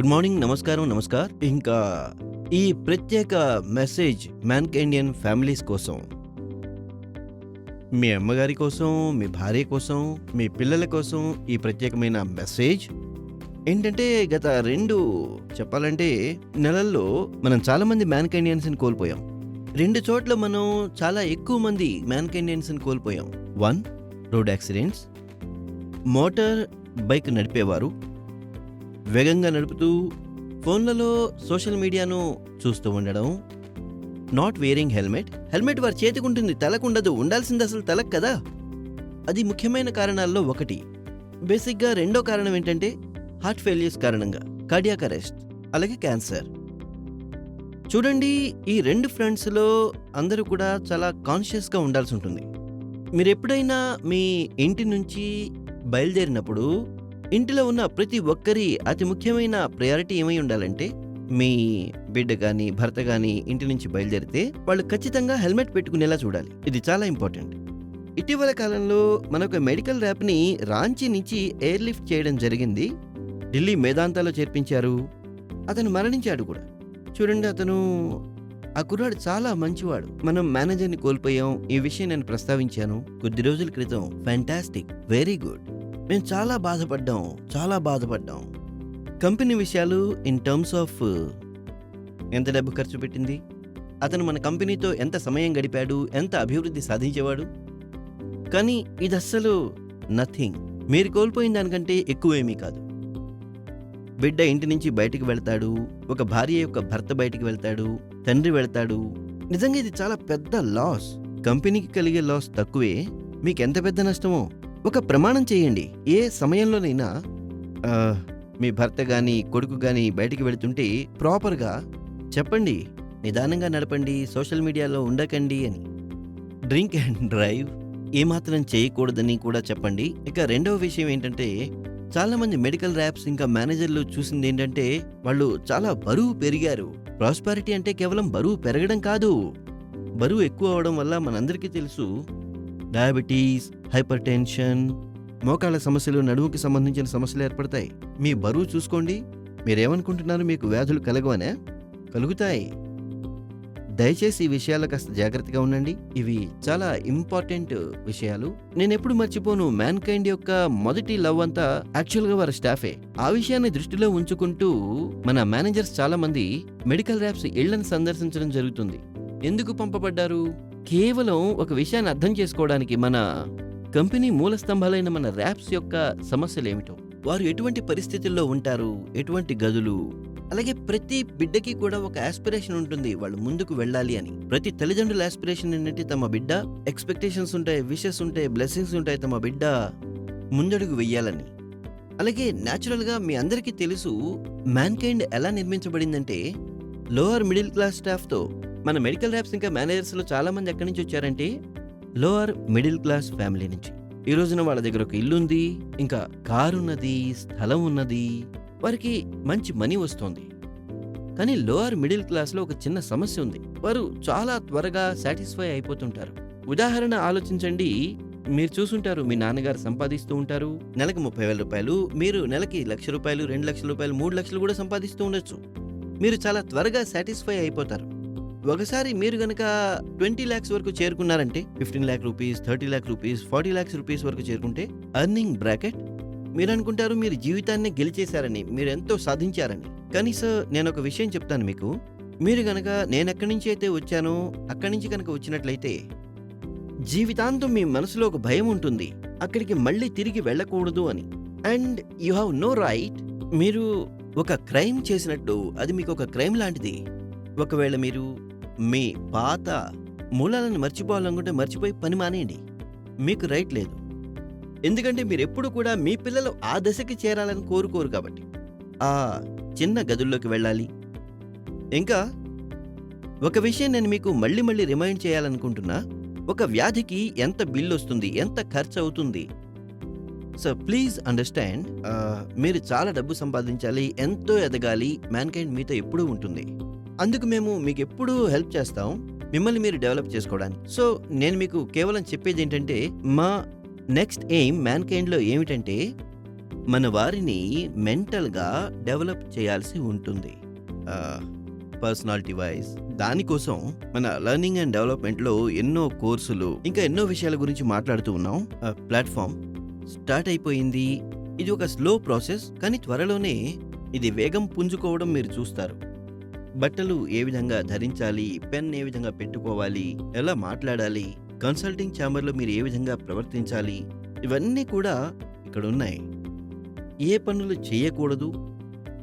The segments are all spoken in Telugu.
గుడ్ మార్నింగ్, నమస్కారం, నమస్కార్. ఇంకా ఈ ప్రత్యేక మెసేజ్ మ్యాన్కైండియన్ ఫ్యామిలీస్ కోసం, మీ అమ్మగారి కోసం, మీ భార్య కోసం, మీ పిల్లల కోసం ఈ ప్రత్యేకమైన మెసేజ్ ఏంటంటే, గత 2 చెప్పాలంటే నెలల్లో మనం చాలా మంది మ్యాన్కైండియన్స్ని కోల్పోయాం. 2 చోట్ల మనం చాలా ఎక్కువ మంది మ్యాన్కైండియన్స్ని కోల్పోయాం. 1 రోడ్ యాక్సిడెంట్స్, మోటార్ బైక్ నడిపేవారు వేగంగా నడుపుతూ ఫోన్లలో సోషల్ మీడియాను చూస్తూ ఉండడం, నాట్ వేరింగ్ హెల్మెట్ వారి చేతికి ఉంటుంది, తలకు ఉండదు. ఉండాల్సింది అసలు తలకు కదా. అది ముఖ్యమైన కారణాల్లో ఒకటి. బేసిక్గా రెండో కారణం ఏంటంటే హార్ట్ ఫెయిల్యూర్స్ కారణంగా కార్డియాక్ అరెస్ట్, అలాగే క్యాన్సర్. చూడండి, ఈ 2 ఫ్రంట్స్లో అందరూ కూడా చాలా కాన్షియస్గా ఉండాల్సి ఉంటుంది. మీరు ఎప్పుడైనా మీ ఇంటి నుంచి బయలుదేరినప్పుడు ఇంటిలో ఉన్న ప్రతి ఒక్కరి అతి ముఖ్యమైన ప్రయారిటీ ఏమై ఉండాలంటే, మీ బిడ్డ కానీ భర్త కానీ ఇంటి నుంచి బయలుదేరితే వాళ్ళు ఖచ్చితంగా హెల్మెట్ పెట్టుకునేలా చూడాలి. ఇది చాలా ఇంపార్టెంట్. ఇటీవల కాలంలో మనొక మెడికల్ ర్యాప్ని రాంచీ నుంచి ఎయిర్ లిఫ్ట్ చేయడం జరిగింది. ఢిల్లీ మేదాంతాలో చేర్పించారు. అతను మరణించాడు కూడా. చూడండి, ఆ కుర్రాడు చాలా మంచివాడు. మనం మేనేజర్ని కోల్పోయాం. ఈ విషయం నేను ప్రస్తావించాను కొద్ది రోజుల క్రితం. Fantastic, very good. మేము చాలా బాధపడ్డాం. కంపెనీ విషయాలు ఇన్ టర్మ్స్ ఆఫ్ ఎంత డబ్బు ఖర్చు పెట్టింది, అతను మన కంపెనీతో ఎంత సమయం గడిపాడు, ఎంత అభివృద్ధి సాధించేవాడు. కానీ ఇది అస్సలు నథింగ్. మీరు కోల్పోయిన దానికంటే ఎక్కువేమీ కాదు. బిడ్డ ఇంటి నుంచి బయటికి వెళ్తాడు, ఒక భార్య యొక్క భర్త బయటికి వెళ్తాడు, తండ్రి వెళ్తాడు. నిజంగా ఇది చాలా పెద్ద లాస్. కంపెనీకి కలిగే లాస్ తక్కువే, మీకెంత పెద్ద నష్టమో ఒక ప్రమాణం చేయండి. ఏ సమయంలోనైనా మీ భర్త కానీ కొడుకు కానీ బయటికి వెళుతుంటే ప్రాపర్గా చెప్పండి, నిదానంగా నడపండి, సోషల్ మీడియాలో ఉండకండి అని. డ్రింక్ అండ్ డ్రైవ్ ఏమాత్రం చేయకూడదని కూడా చెప్పండి. ఇక రెండవ విషయం ఏంటంటే, చాలామంది మెడికల్ ర్యాప్స్ ఇంకా మేనేజర్లు చూసింది ఏంటంటే, వాళ్ళు చాలా బరువు పెరిగారు. ప్రాస్పారిటీ అంటే కేవలం బరువు పెరగడం కాదు. బరువు ఎక్కువ అవడం వల్ల మనందరికీ తెలుసు డయాబెటీస్, హైపర్ టెన్షన్, మోకాళ్ళ సమస్యలు, నడుముకి సంబంధించిన సమస్యలు ఏర్పడతాయి. మీ బరువు చూసుకోండి. మీరేమనుకుంటున్నారు, మీకు వ్యాధులు కలగవనే? కలుగుతాయి. దయచేసి ఈ విషయాల్లో కాస్త జాగ్రత్తగా ఉండండి. ఇవి చాలా ఇంపార్టెంట్ విషయాలు. నేనెప్పుడు మర్చిపోను, మ్యాన్కైండ్ యొక్క మొదటి లవ్ అంతా యాక్చువల్గా వారి స్టాఫే. ఆ విషయాన్ని దృష్టిలో ఉంచుకుంటూ మన మేనేజర్స్ చాలా మంది మెడికల్ ర్యాప్స్ ఇళ్లను సందర్శించడం జరుగుతుంది. ఎందుకు పంపబడ్డారు? కేవలం ఒక విషయాన్ని అర్థం చేసుకోవడానికి, మన కంపెనీ మూల స్తంభాలైన మన ర్యాప్స్ యొక్క సమస్యలేమిటో, వారు ఎటువంటి పరిస్థితుల్లో ఉంటారు, ఎటువంటి గదులు. అలాగే ప్రతి బిడ్డకి కూడా ఒక ఆస్పిరేషన్ ఉంటుంది, వాళ్ళు ముందుకు వెళ్ళాలి అని. ప్రతి తల్లిదండ్రుల ఆస్పిరేషన్ ఏంటంటే, తమ బిడ్డ ఎక్స్పెక్టేషన్స్ ఉంటాయి, విషెస్ ఉంటాయి, బ్లెస్సింగ్స్ ఉంటాయి, తమ బిడ్డ ముందడుగు వెయ్యాలని. అలాగే న్యాచురల్గా మీ అందరికీ తెలుసు, మ్యాన్కైండ్ ఎలా నిర్మించబడిందంటే లోవర్ మిడిల్ క్లాస్ స్టాఫ్తో. మన మెడికల్ ర్యాప్స్ ఇంకా మేనేజర్స్లో చాలా మంది ఎక్కడి నుంచి వచ్చారంటే లోవర్ మిడిల్ క్లాస్ ఫ్యామిలీ నుంచి. ఈ రోజున వాళ్ళ దగ్గర ఒక ఇల్లు ఉంది, ఇంకా కారు ఉన్నది, స్థలం ఉన్నది, వారికి మంచి మనీ వస్తుంది. కానీ లోవర్ మిడిల్ క్లాస్లో ఒక చిన్న సమస్య ఉంది. వారు చాలా త్వరగా సాటిస్ఫై అయిపోతుంటారు. ఉదాహరణ ఆలోచించండి. మీరు చూసుంటారు, మీ నాన్నగారు సంపాదిస్తూ ఉంటారు నెలకు 30,000 రూపాయలు, మీరు నెలకి 1,00,000 రూపాయలు, 2,00,000 రూపాయలు, 3,00,000 కూడా సంపాదిస్తూ ఉండొచ్చు. మీరు చాలా త్వరగా సాటిస్ఫై అయిపోతారు. ఒకసారి మీరు గనక 20 lakhs వరకు చేరుకున్నారంటే, 15 lakh rupees, 30 lakh rupees, 40 lakhs rupees వరకు చేరుకుంటే అర్నింగ్ బ్రాకెట్, మీరు అనుకుంటారు మీరు జీవితాన్ని గెలిచేశారని, మీరు ఎంతో సాధించారని. కానీ సార్, నేను ఒక విషయం చెప్తాను మీకు. మీరు గనక నేను ఎక్కడి నుంచి అయితే వచ్చానో అక్కడి నుంచి కనుక వచ్చినట్లయితే జీవితాంతం మీ మనసులో ఒక భయం ఉంటుంది, అక్కడికి మళ్ళీ తిరిగి వెళ్ళకూడదు అని. And you have no right. మీరు ఒక క్రైమ్ చేసినట్టు, అది మీకు ఒక క్రైమ్ లాంటిది. ఒకవేళ మీరు మీ పాత మూలాలను మర్చిపోవాలనుకుంటే మర్చిపోయి పని మానేయండి. మీకు రైట్ లేదు. ఎందుకంటే మీరు ఎప్పుడు కూడా మీ పిల్లలు ఆ దశకి చేరాలని కోరుకోరు కాబట్టి. ఆ చిన్న గదుల్లోకి వెళ్ళాలి. ఇంకా ఒక విషయం నేను మీకు మళ్ళీ రిమైండ్ చేయాలనుకుంటున్నా. ఒక వ్యాధికి ఎంత బిల్లు వస్తుంది, ఎంత ఖర్చు అవుతుంది. So please understand. మీరు చాలా డబ్బు సంపాదించాలి, ఎంతో ఎదగాలి. మ్యాన్కైండ్ మీతో ఎప్పుడూ ఉంటుంది. అందుకు మేము మీకు ఎప్పుడూ హెల్ప్ చేస్తాం, మిమ్మల్ని మీరు డెవలప్ చేసుకోవడానికి. సో నేను మీకు కేవలం చెప్పేది ఏంటంటే, మా నెక్స్ట్ ఎయిమ్ మ్యాన్కైండ్లో ఏమిటంటే, మన వారిని మెంటల్‌గా డెవలప్ చేయాల్సి ఉంటుంది. Personality wise. దానికోసం మన లెర్నింగ్ అండ్ డెవలప్‌మెంట్‌లో ఎన్నో కోర్సులు, ఇంకా ఎన్నో విషయాల గురించి మాట్లాడుతూ ఉన్నాం. ప్లాట్‌ఫామ్ స్టార్ట్ అయిపోయింది. ఇది ఒక స్లో ప్రాసెస్, కానీ త్వరలోనే ఇది వేగం పుంజుకోవడం మీరు చూస్తారు. బట్టలు ఏ విధంగా ధరించాలి, పెన్ ఏ విధంగా పెట్టుకోవాలి, ఎలా మాట్లాడాలి, కన్సల్టింగ్ ఛాంబర్‌లో మీరు ఏ విధంగా ప్రవర్తించాలి, ఇవన్నీ కూడా ఇక్కడున్నాయి. ఏ పనులు చేయకూడదు,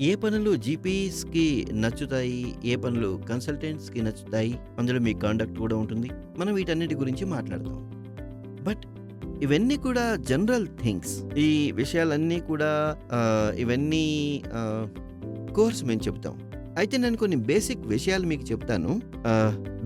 ఏ పనులు జీపీస్‌కి నచ్చుతాయి, ఏ పనులు కన్సల్టెంట్స్‌కి నచ్చుతాయి, అందులో మీ కాండక్ట్ కూడా ఉంటుంది. మనం వీటన్నిటి గురించి మాట్లాడతాం. బట్ ఇవన్నీ కూడా జనరల్ థింగ్స్. ఈ విషయాలన్నీ కూడా ఇవన్నీ కోర్స్ మేము చెప్తాం. అయితే నేను కొన్ని బేసిక్ విషయాలు మీకు చెప్తాను.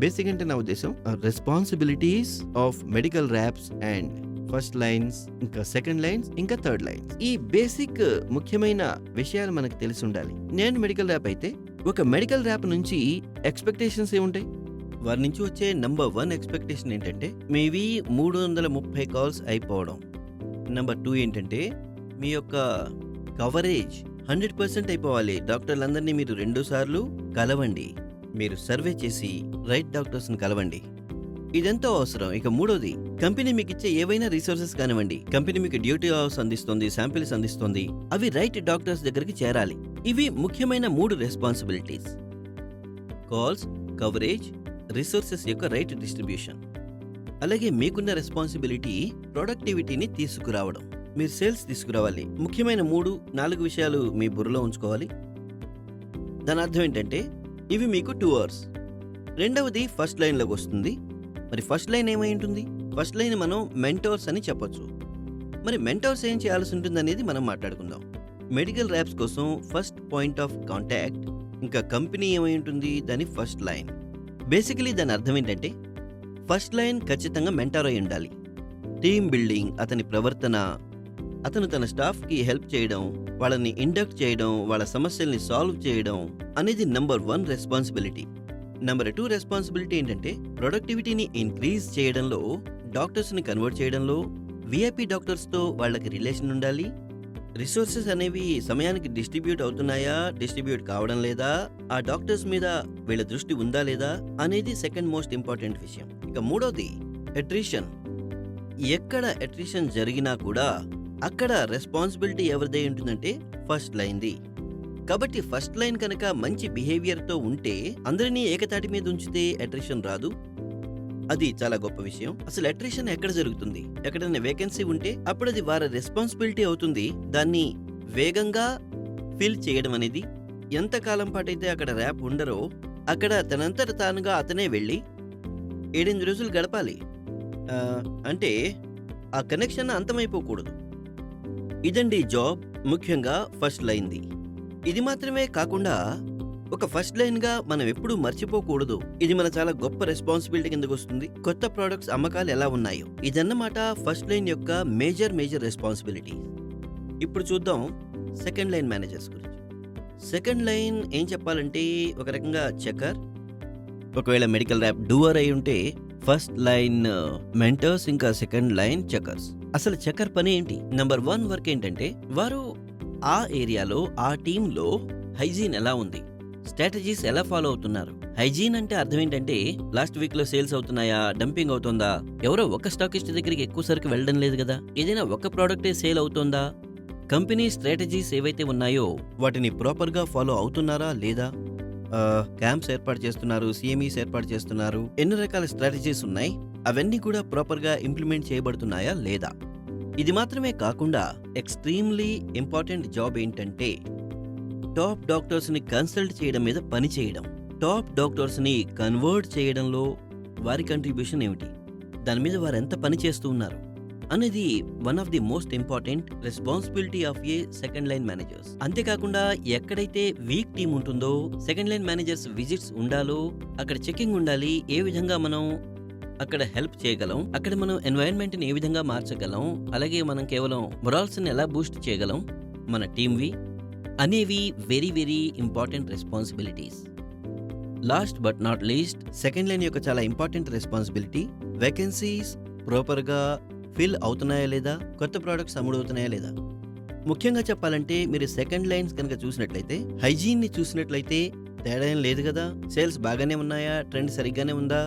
బేసిక్ అంటే నా ఉద్దేశం responsibilities of medical wraps and first lines, ఇంకా సెకండ్ లైన్స్, ఇంకా థర్డ్ లైన్స్. ఈ బేసిక్ ముఖ్యమైన విషయాలు మనకు తెలిసి ఉండాలి. నేను మెడికల్ ర్యాప్ అయితే ఒక మెడికల్ ర్యాప్ నుంచి ఎక్స్పెక్టేషన్స్ ఏముంటాయి? వారి నుంచి వచ్చే నంబర్ 1 ఎక్స్పెక్టేషన్ ఏంటంటే మేబీ 330 కాల్స్ అయిపోవడం. నంబర్ 2 ఏంటంటే మీ యొక్క కవరేజ్ 100% అయిపోవాలి. డాక్టర్లందరినీ మీరు 2 సార్లు కలవండి. మీరు సర్వే చేసి రైట్ డాక్టర్స్ని కలవండి. ఇదెంతో అవసరం. ఇక మూడోది, కంపెనీ మీకు ఇచ్చే ఏవైనా రిసోర్సెస్ కానివ్వండి, కంపెనీ మీకు డ్యూటీ అవర్స్ అందిస్తుంది, శాంపిల్స్ అందిస్తుంది, అవి రైట్ డాక్టర్స్ దగ్గరికి చేరాలి. ఇవి ముఖ్యమైన 3 రెస్పాన్సిబిలిటీస్. కాల్స్, కవరేజ్, రిసోర్సెస్ యొక్క రైట్ డిస్ట్రిబ్యూషన్. అలాగే మీకున్న రెస్పాన్సిబిలిటీ ప్రొడక్టివిటీని తీసుకురావడం. మీరు సేల్స్ తీసుకురావాలి. ముఖ్యమైన 3-4 విషయాలు మీ బుర్రలో ఉంచుకోవాలి. దాని అర్థం ఏంటంటే ఇవి మీకు 2 అవర్స్. రెండవది ఫస్ట్ లైన్లోకి వస్తుంది. మరి ఫస్ట్ లైన్ ఏమై ఉంటుంది? ఫస్ట్ లైన్ మనం మెంటోర్స్ అని చెప్పొచ్చు. మరి మెంటోర్స్ ఏం చేయాల్సి ఉంటుంది అనేది మనం మాట్లాడుకుందాం. మెడికల్ ర్యాప్స్ కోసం ఫస్ట్ పాయింట్ ఆఫ్ కాంటాక్ట్, ఇంకా కంపెనీ ఏమై ఉంటుంది? దాని ఫస్ట్ లైన్. బేసికలీ దాని అర్థం ఏంటంటే ఫస్ట్ లైన్ ఖచ్చితంగా మెంటర్ అయి ఉండాలి. టీమ్ బిల్డింగ్, అతని ప్రవర్తన, అతను తన స్టాఫ్కి హెల్ప్ చేయడం, వాళ్ళని ఇండక్ట్ చేయడం, వాళ్ళ సమస్యల్ని సాల్వ్ చేయడం అనేది నంబర్ 1 రెస్పాన్సిబిలిటీ. నంబర్ 2 రెస్పాన్సిబిలిటీ ఏంటంటే ప్రొడక్టివిటీని ఇంక్రీజ్ చేయడంలో, డాక్టర్స్ని కన్వర్ట్ చేయడంలో, విఐపి డాక్టర్స్తో వాళ్ళకి రిలేషన్ ఉండాలి. రిసోర్సెస్ అనేవి సమయానికి డిస్ట్రిబ్యూట్ అవుతున్నాయా, డిస్ట్రిబ్యూట్ కావడం లేదా, ఆ డాక్టర్స్ మీద వీళ్ళ దృష్టి ఉందా లేదా అనేది సెకండ్ మోస్ట్ ఇంపార్టెంట్ విషయం. ఇక మూడోది అట్రిషన్. ఎక్కడ అట్రిషన్ జరిగినా కూడా అక్కడ రెస్పాన్సిబిలిటీ ఎవరిదే ఉంటుందంటే ఫస్ట్ లైన్ది. కాబట్టి ఫస్ట్ లైన్ కనుక మంచి బిహేవియర్తో ఉంటే, అందరినీ ఏకతాటి మీద ఉంచితే అట్రిషన్ రాదు. అది చాలా గొప్ప విషయం. అసలు అట్రిషన్ ఎక్కడ జరుగుతుంది? ఎక్కడైనా వేకెన్సీ ఉంటే అప్పుడు అది వారి రెస్పాన్సిబిలిటీ అవుతుంది. దాన్ని వేగంగా ఫిల్ చేయడం అనేది. ఎంతకాలం పాటైతే అక్కడ ర్యాప్ ఉండరో అక్కడ తనంతట తానుగా అతనే వెళ్ళి 7-8 రోజులు గడపాలి. అంటే ఆ కనెక్షన్ అంతమైపోకూడదు. ఇదండి జాబ్, ముఖ్యంగా ఫస్ట్ లైన్ది. ఇది మాత్రమే కాకుండా ఒక ఫస్ట్ లైన్ గా మనం ఎప్పుడూ మర్చిపోకూడదు. ఇది మన చాలా గొప్ప రెస్పాన్సిబిలిటీ కిందకు వస్తుంది. కొత్త ప్రొడక్ట్స్ అమ్మకాలు ఎలా ఉన్నాయో, ఇదన్నమాట ఫస్ట్ లైన్ యొక్క మేజర్ రెస్పాన్సిబిలిటీ. ఇప్పుడు చూద్దాం సెకండ్ లైన్ మేనేజర్స్ గురించి. సెకండ్ లైన్ ఏం చెప్పాలంటే ఒక రకంగా చెకర్. ఒకవేళ మెడికల్ ర్యాప్ డూవర్ అయి ఉంటే ఫస్ట్ లైన్ మెంటర్స్, ఇంకా సెకండ్ లైన్ చెకర్స్. అసలు చెకర్ పని ఏంటి? నంబర్ 1 వర్క్ ఏంటంటే వారు ఆ ఏరియాలో, ఆ టీంలో హైజీన్ ఎలా ఉంది, స్ట్రాటజీస్ ఎలా ఫాలో అవుతున్నారు. హైజీన్ అంటే అర్థం ఏంటంటే లాస్ట్ వీక్ లో సేల్స్ అవుతున్నాయా, డంపింగ్ అవుతుందా, ఎవరో ఒక స్టాకిస్ట్ దగ్గరికి ఎక్కువ సరికి వెళ్ళడం లేదు కదా, ఏదైనా ఒక ప్రోడక్టే సేల్ అవుతుందా, కంపెనీ స్ట్రాటజీస్ ఏవైతే ఉన్నాయో వాటిని ప్రాపర్ గా ఫాలో అవుతున్నారా లేదా, క్యాంప్స్ ఏర్పాటు చేస్తున్నారు, సిఎంఈస్ ఏర్పాటు చేస్తున్నారు, ఎన్ని రకాల స్ట్రాటజీస్ ఉన్నాయి, అవన్నీ కూడా ప్రాపర్ గా ఇంప్లిమెంట్ చేయబడుతున్నాయా లేదా. ఇది మాత్రమే కాకుండా ఎక్స్ట్రీమ్లీ ఇంపార్టెంట్ జాబ్ ఏంటంటే టాప్ డాక్టర్స్ ని కన్సల్ట్ చేయడం మీద పని చేయడం. టాప్ డాక్టర్స్ ని కన్వర్ట్ చేయడంలో వారి కంట్రిబ్యూషన్ ఏమిటి, దాని మీద వారు ఎంత పని చేస్తూ ఉన్నారు అనేది one of the most important responsibility of A second line managers. అంతేకాకుండా ఎక్కడైతే వీక్ టీమ్ ఉంటుందో సెకండ్ లైన్ మేనేజర్స్ విజిట్స్ ఉండాలో అక్కడ చెకింగ్ ఉండాలి. ఏ విధంగా మనం అక్కడ హెల్ప్ చేయగలం, అక్కడ మనం ఎన్వైరన్మెంట్ ని ఏ విధంగా మార్చగలం, అలాగే మనం కేవలం మొరాల్స్ ని ఎలా బూస్ట్ చేయగలం మన టీమ్వి అనేవి very very important responsibilities. Last but not least second line యొక్క చాలా ఇంపార్టెంట్ రెస్పాన్సిబిలిటీ వేకెన్సీస్ ప్రాపర్గా ఫిల్ అవుతున్నాయా లేదా, కొత్త ప్రోడక్ట్స్ అమ్ముడవుతున్నాయా లేదా. ముఖ్యంగా చెప్పాలంటే మీరు సెకండ్ లైన్స్ కనుక చూసినట్లయితే, హైజీన్‌ని చూసినట్లయితే తేడా ఏం లేదు గదా! సేల్స్ బాగానే ఉన్నాయా? ట్రెండ్ సరిగ్గానే ఉందా?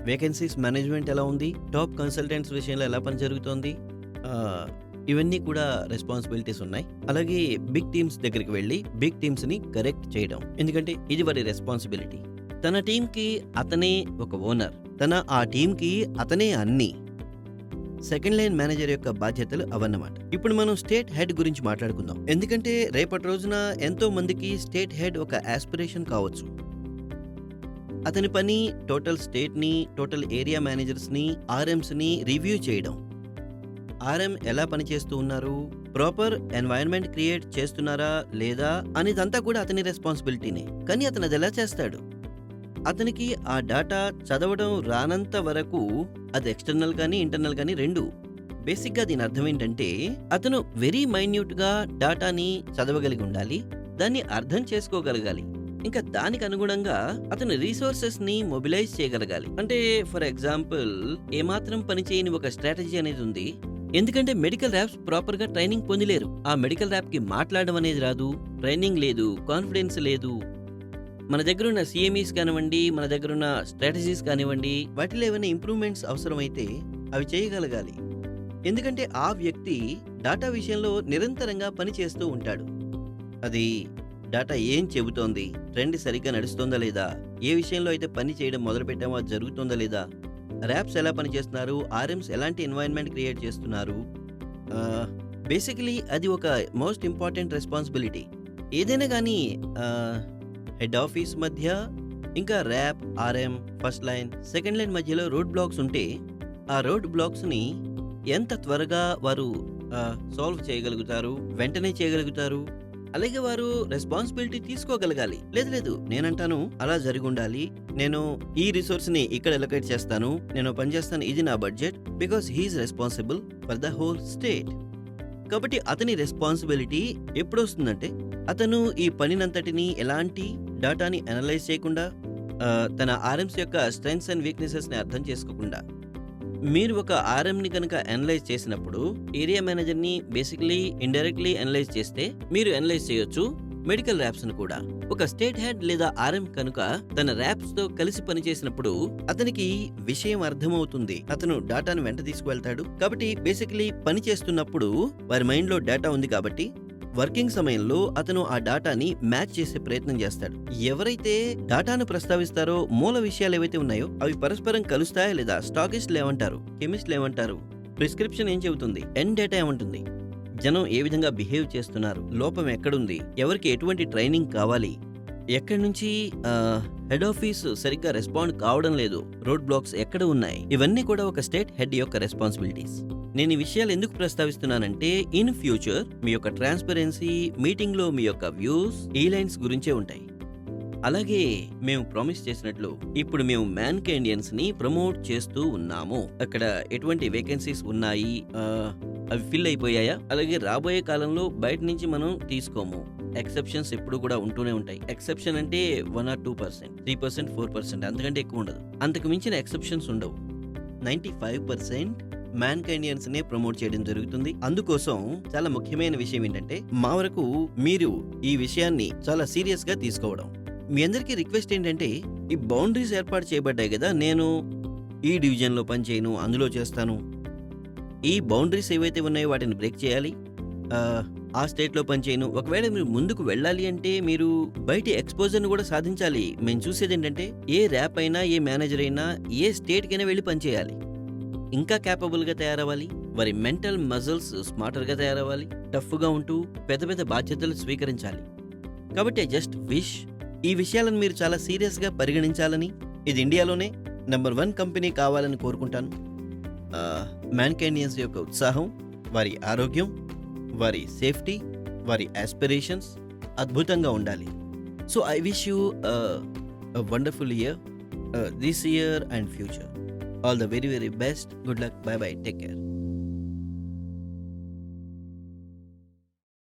వేకెన్సీస్ మేనేజ్‌మెంట్ ఎలా ఉంది? టాప్ కన్సల్టెంట్స్ విషయంలో ఎలా పని జరుగుతోంది? ఆహ్, ఇవన్నీ కూడా రెస్పాన్సిబిలిటీస్ ఉన్నాయి. అలాగే బిగ్ టీమ్స్ దగ్గరికి వెళ్లి బిగ్ టీమ్స్‌ని కరెక్ట్ చేయడం. ఎందుకంటే ఇది వారి రెస్పాన్సిబిలిటీ. తన టీమ్‌కి అతనే ఒక ఓనర్. ఆ టీమ్‌కి అతనే అన్నీ. సెకండ్ లైన్ మేనేజర్ యొక్క బాధ్యతలు అవన్నమాట. ఇప్పుడు మనం స్టేట్ హెడ్ గురించి మాట్లాడుకుందాం. ఎందుకంటే రేపటి రోజున ఎంతో మందికి స్టేట్ హెడ్ ఒక యాస్పిరేషన్ కావచ్చు. అతని పని టోటల్ స్టేట్‌ని, టోటల్ ఏరియా మేనేజర్స్‌ని, ఆర్ఎమ్స్‌ని రివ్యూ చేయడం. ఆర్ఎం ఎలా పనిచేస్తూ ఉన్నారు? ప్రాపర్ ఎన్వైరన్మెంట్ క్రియేట్ చేస్తున్నారా లేదా అనేదంతా కూడా అతని రెస్పాన్సిబిలిటీనే. కానీ అతను అది ఎలా చేస్తాడు? అతనికి ఆ డాటా చదవడం రానంత వరకు అది ఎక్స్టర్నల్ కానీ ఇంటర్నల్ కానీ రెండు. బేసిక్గా దీని అర్థం ఏంటంటే అతను వెరీ మైన్యూట్గా డాటాని చదవగలిగి ఉండాలి, దాన్ని అర్థం చేసుకోగలగాలి, ఇంకా దానికి అనుగుణంగా అతను రీసోర్సెస్ ని మొబిలైజ్ చేయగలగాలి. అంటే ఫర్ ఎగ్జాంపుల్ ఏమాత్రం పనిచేయని ఒక స్ట్రాటజీ అనేది ఉంది. ఎందుకంటే మెడికల్ ర్యాప్స్ ప్రాపర్ గా ట్రైనింగ్ పొందలేరు. ఆ మెడికల్ ర్యాప్ కి మాట్లాడడం అనేది రాదు, ట్రైనింగ్ లేదు, కాన్ఫిడెన్స్ లేదు. మన దగ్గర ఉన్న సిఎంఈస్ కానివ్వండి, మన దగ్గర ఉన్న స్ట్రాటజీస్ కానివ్వండి, వాటిలో ఏమైనా ఇంప్రూవ్మెంట్స్ అవసరమైతే అవి చేయగలగాలి. ఎందుకంటే ఆ వ్యక్తి డాటా విషయంలో నిరంతరంగా పని చేస్తూ ఉంటాడు. అది డాటా ఏం చెబుతోంది, ట్రెండ్ సరిగ్గా నడుస్తోందా లేదా, ఏ విషయంలో అయితే పని చేయడం మొదలుపెట్టామో అది జరుగుతోందా లేదా, ర్యాప్స్ ఎలా పనిచేస్తున్నారు, ఆర్ఎమ్స్ ఎలాంటి ఎన్వైరన్మెంట్ క్రియేట్ చేస్తున్నారు. బేసికలీ అది ఒక మోస్ట్ ఇంపార్టెంట్ రెస్పాన్సిబిలిటీ. ఏదైనా కానీ హెడ్ ఆఫీస్ మధ్య ఇంకా ర్యాప్, RM, first line, second line మధ్యలో రోడ్ బ్లాక్స్ ఉంటే ఆ రోడ్ బ్లాక్స్ని ఎంత త్వరగా వారు సాల్వ్ చేయగలుగుతారు, వెంటనే చేయగలుగుతారు. అలాగే వారు రెస్పాన్సిబిలిటీ తీసుకోగలగాలి. లేదు నేనంటాను అలా జరిగి ఉండాలి, నేను ఈ రిసోర్స్ ని ఇక్కడ ఎలొకేట్ చేస్తాను, నేను పనిచేస్తాను, ఇది నా budget, because he's responsible for the whole state. కాబట్టి అతని రెస్పాన్సిబిలిటీ ఎప్పుడు వస్తుందంటే అతను ఈ పనినంతటిని ఎలాంటి డాటాని అనలైజ్ చేయకుండా, తన ఆర్ఎంస్ యొక్క స్ట్రెంగ్స్ అండ్ వీక్నెసెస్ ని అర్థం చేసుకోకుండా, మీరు ఒక ఆర్ఎంని కనుక అనలైజ్ చేసినప్పుడు ఏరియా మేనేజర్ని బేసికలీ ఇండైరెక్ట్లీ అనలైజ్ చేస్తే మీరు అనలైజ్ చేయొచ్చు మెడికల్ ర్యాప్స్ ను కూడా. ఒక స్టేట్ హెడ్ లేదా ఆర్ఎం కనుక తన ర్యాప్స్ తో కలిసి పనిచేసినప్పుడు అతనికి విషయం అర్థమవుతుంది, అతను డాటాను వెంట తీసుకువెళ్తాడు. కాబట్టి బేసికలీ పని చేస్తున్నప్పుడు వారి మైండ్ లో డేటా ఉంది కాబట్టి వర్కింగ్ సమయంలో అతను ఆ డాటాని మ్యాచ్ చేసే ప్రయత్నం చేస్తాడు. ఎవరైతే డాటాను ప్రస్తావిస్తారో మూల విషయాలు ఏవైతే ఉన్నాయో అవి పరస్పరం కలుస్తాయా లేదా, స్టాకిస్టులు ఏమంటారు, కెమిస్టులు ఏమంటారు, ప్రిస్క్రిప్షన్ ఏం చెబుతుంది, ఎండ్ డేటా ఏమంటుంది, జనం ఏ విధంగా బిహేవ్ చేస్తున్నారు, లోపం ఎక్కడుంది, ఎవరికి ఎటువంటి ట్రైనింగ్ కావాలి, ఎక్కడి నుంచి హెడ్ ఆఫీస్ సరిగ్గా రెస్పాండ్ కావడం లేదు, రోడ్ బ్లాక్స్ ఎక్కడ ఉన్నాయి, ఇవన్నీ కూడా ఒక స్టేట్ హెడ్ యొక్క రెస్పాన్సిబిలిటీస్. నేను ఈ విషయాలు ఎందుకు ప్రస్తావిస్తున్నానంటే ఇన్ ఫ్యూచర్ మీ యొక్క ట్రాన్స్పరెన్సీ మీటింగ్ లో మీ యొక్క వ్యూస్ ఈ లైన్స్ గురించే ఉంటాయి. అలాగే మేము ప్రామిస్ చేసినట్లు ఇప్పుడు మేము మ్యాన్కైండియన్స్ ని ప్రమోట్ చేస్తూ ఉన్నాము. అక్కడ ఎటువంటి వేకెన్సీస్ ఉన్నాయి, అవి ఫిల్ అయిపోయాయా, అలాగే రాబోయే కాలంలో బయట నుంచి మనం తీసుకోము. ఎక్సెప్షన్స్ ఎప్పుడు కూడా ఉంటూనే ఉంటాయి. ఎక్సెప్షన్ అంటే 1 or 2%, 3%, 4%, అంతకంటే ఎక్కువ ఉండదు. అంతకు మించిన ఎక్సెప్షన్స్ ఉండవు. 95% మ్యాన్కైండియన్స్ నే ప్రమోట్ చేయడం జరుగుతుంది. అందుకోసం చాలా ముఖ్యమైన విషయం ఏంటంటే మా వరకు మీరు ఈ విషయాన్ని చాలా సీరియస్ గా తీసుకోవడం. మీ అందరికీ రిక్వెస్ట్ ఏంటంటే ఈ బౌండరీస్ ఏర్పాటు చేయబడ్డాయి కదా, నేను ఈ డివిజన్ లో పని చేయను, అందులో చేస్తాను. ఈ బౌండరీస్ ఏవైతే ఉన్నాయో వాటిని బ్రేక్ చేయాలి. ఆ స్టేట్ లో పని చేయను. ఒకవేళ మీరు ముందుకు వెళ్ళాలి అంటే మీరు బయట ఎక్స్పోజర్ ను కూడా సాధించాలి. మేము చూసేది ఏంటంటే ఏ ర్యాప్ అయినా, ఏ మేనేజర్ అయినా ఏ స్టేట్ కైనా వెళ్ళి పనిచేయాలి. ఇంకా క్యాపబుల్ గా తయారవ్వాలి. వారి మెంటల్ మజిల్స్ స్మార్టర్ గా తయారవ్వాలి. టఫ్ గా ఉంటూ పెద్ద పెద్ద బాధ్యతలు స్వీకరించాలి. కాబట్టి ఐ జస్ట్ విష్ ఈ విషయాలను మీరు చాలా సీరియస్ గా పరిగణించాలని, ఇది ఇండియాలోనే నంబర్ 1 కంపెనీ కావాలని కోరుకుంటాను. మ్యాన్కైండియన్స్ యొక్క ఉత్సాహం, వారి ఆరోగ్యం, వారి సేఫ్టీ, వారి ఆస్పిరేషన్స్ అద్భుతంగా ఉండాలి. So I wish you wonderful year, this year and future. All the very, very best. Good luck. Bye bye. Take care.